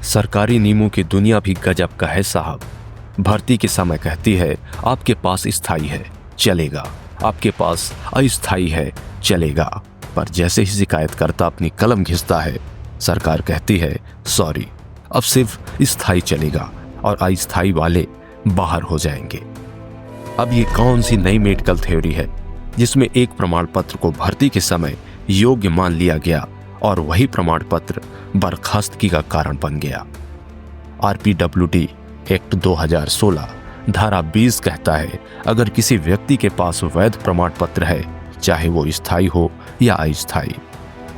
सरकारी नियमों की दुनिया भी गजब का है साहब। भर्ती के समय कहती है आपके पास स्थायी है चलेगा, आपके पास अस्थायी है चलेगा, पर जैसे ही शिकायतकर्ता अपनी कलम घिसता है सरकार कहती है सॉरी, अब सिर्फ स्थायी चलेगा और अस्थायी वाले बाहर हो जाएंगे। अब ये कौन सी नई मेडिकल थ्योरी है जिसमें एक प्रमाण पत्र को भर्ती के समय योग्य मान लिया गया और वही प्रमाण पत्र बर्खास्तगी का कारण बन गया। आरपीडब्ल्यूडी एक्ट 2016 धारा 20 कहता है अगर किसी व्यक्ति के पास वैध प्रमाण पत्र है, चाहे वो स्थायी हो या अस्थायी,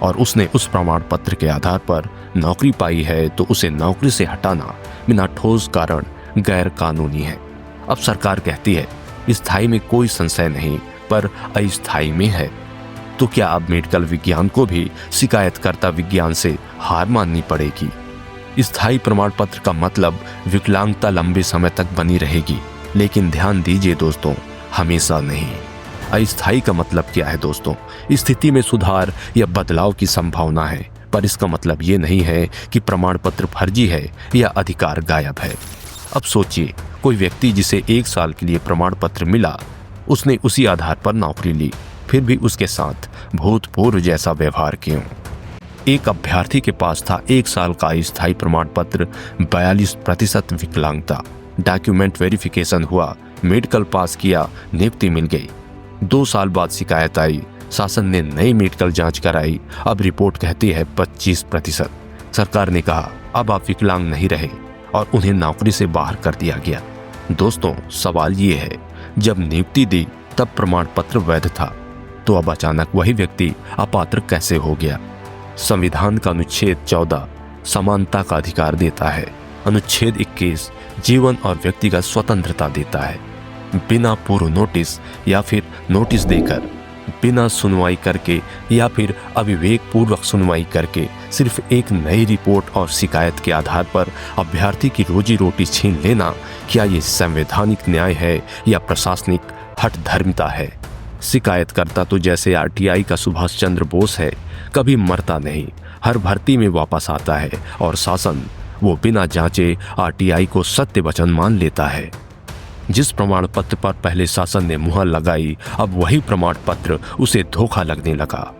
और उसने उस प्रमाण पत्र के आधार पर नौकरी पाई है तो उसे नौकरी से हटाना बिना ठोस कारण गैर कानूनी है। अब सरकार कहती है स्थायी में कोई संशय नहीं पर अस्थायी में है, तो क्या अब मेडिकल विज्ञान को भी शिकायतकर्ता विज्ञान से हार माननी पड़ेगी? स्थायी प्रमाण पत्र का मतलब विकलांगता लंबे समय तक बनी रहेगी, लेकिन ध्यान दीजिए दोस्तों, हमेशा नहीं। अस्थायी का मतलब क्या है दोस्तों? स्थिति में सुधार या बदलाव की संभावना है, पर इसका मतलब ये नहीं है कि प्रमाण पत्र फर्जी है या अधिकार गायब है। अब सोचिए, कोई व्यक्ति जिसे 1 साल के लिए प्रमाण पत्र मिला, उसने उसी आधार पर नौकरी ली, फिर भी उसके साथ भूतपूर्व जैसा व्यवहार क्यों? एक अभ्यर्थी के पास था 1 साल का अस्थायी प्रमाण पत्र, 42% विकलांगता, डॉक्यूमेंट वेरिफिकेशन हुआ, मेडिकल पास किया, नियुक्ति मिल गई। 2 साल बाद शिकायत आई, शासन ने नई मेडिकल जांच कराई, अब रिपोर्ट कहती है 25%। सरकार ने कहा अब आप विकलांग नहीं रहे और उन्हें नौकरी से बाहर कर दिया गया। दोस्तों, सवाल ये है, जब नियुक्ति दी तब प्रमाण पत्र वैध था, तो अब अचानक वही व्यक्ति अपात्र कैसे हो गया? संविधान का अनुच्छेद 14 समानता का अधिकार देता है, अनुच्छेद 21 जीवन और व्यक्तिगत स्वतंत्रता देता है। बिना पूर्व नोटिस या फिर नोटिस देकर, बिना सुनवाई करके या फिर अविवेक पूर्वक सुनवाई करके, सिर्फ एक नई रिपोर्ट और शिकायत के आधार पर अभ्यर्थी की रोजी रोटी छीन लेना, क्या ये संवैधानिक न्याय है या प्रशासनिक हठधर्मिता है? शिकायतकर्ता तो जैसे आरटीआई का सुभाष चंद्र बोस है, कभी मरता नहीं, हर भर्ती में वापस आता है, और शासन वो बिना जांचे आरटीआई को सत्य वचन मान लेता है। जिस प्रमाण पत्र पर पहले शासन ने मुहर लगाई, अब वही प्रमाण पत्र उसे धोखा लगने लगा।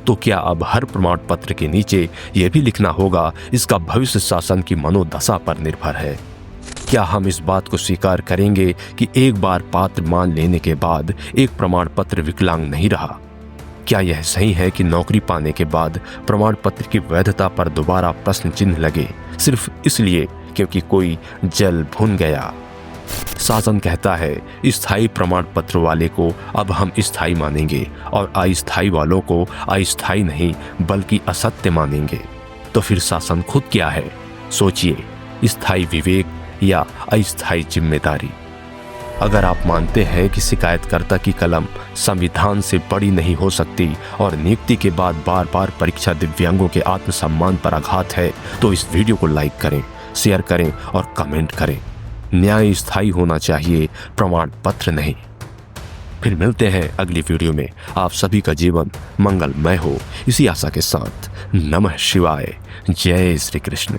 तो क्या अब हर प्रमाण पत्र के नीचे यह भी लिखना होगा इसका भविष्य शासन की मनोदशा पर निर्भर है? क्या हम इस बात को स्वीकार करेंगे कि एक बार पात्र मान लेने के बाद एक प्रमाण पत्र विकलांग नहीं रहा? क्या यह सही है कि नौकरी पाने के बाद प्रमाण पत्र की वैधता पर दोबारा प्रश्न चिन्ह लगे, सिर्फ इसलिए क्योंकि कोई जल भुन गया? शासन कहता है स्थायी प्रमाण पत्र वाले को अब हम स्थायी मानेंगे और अस्थायी वालों को अस्थायी नहीं बल्कि असत्य मानेंगे। तो फिर शासन खुद क्या है? सोचिए, स्थायी विवेक या अस्थायी जिम्मेदारी? अगर आप मानते हैं कि शिकायतकर्ता की कलम संविधान से बड़ी नहीं हो सकती और नियुक्ति के बाद बार बार परीक्षा दिव्यांगों के आत्मसम्मान पर आघात है, तो इस वीडियो को लाइक करें, शेयर करें और कमेंट करें। न्याय स्थायी होना चाहिए, प्रमाण पत्र नहीं। फिर मिलते हैं अगली वीडियो में। आप सभी का जीवन मंगलमय हो, इसी आशा के साथ नमः शिवाय। जय श्री कृष्ण।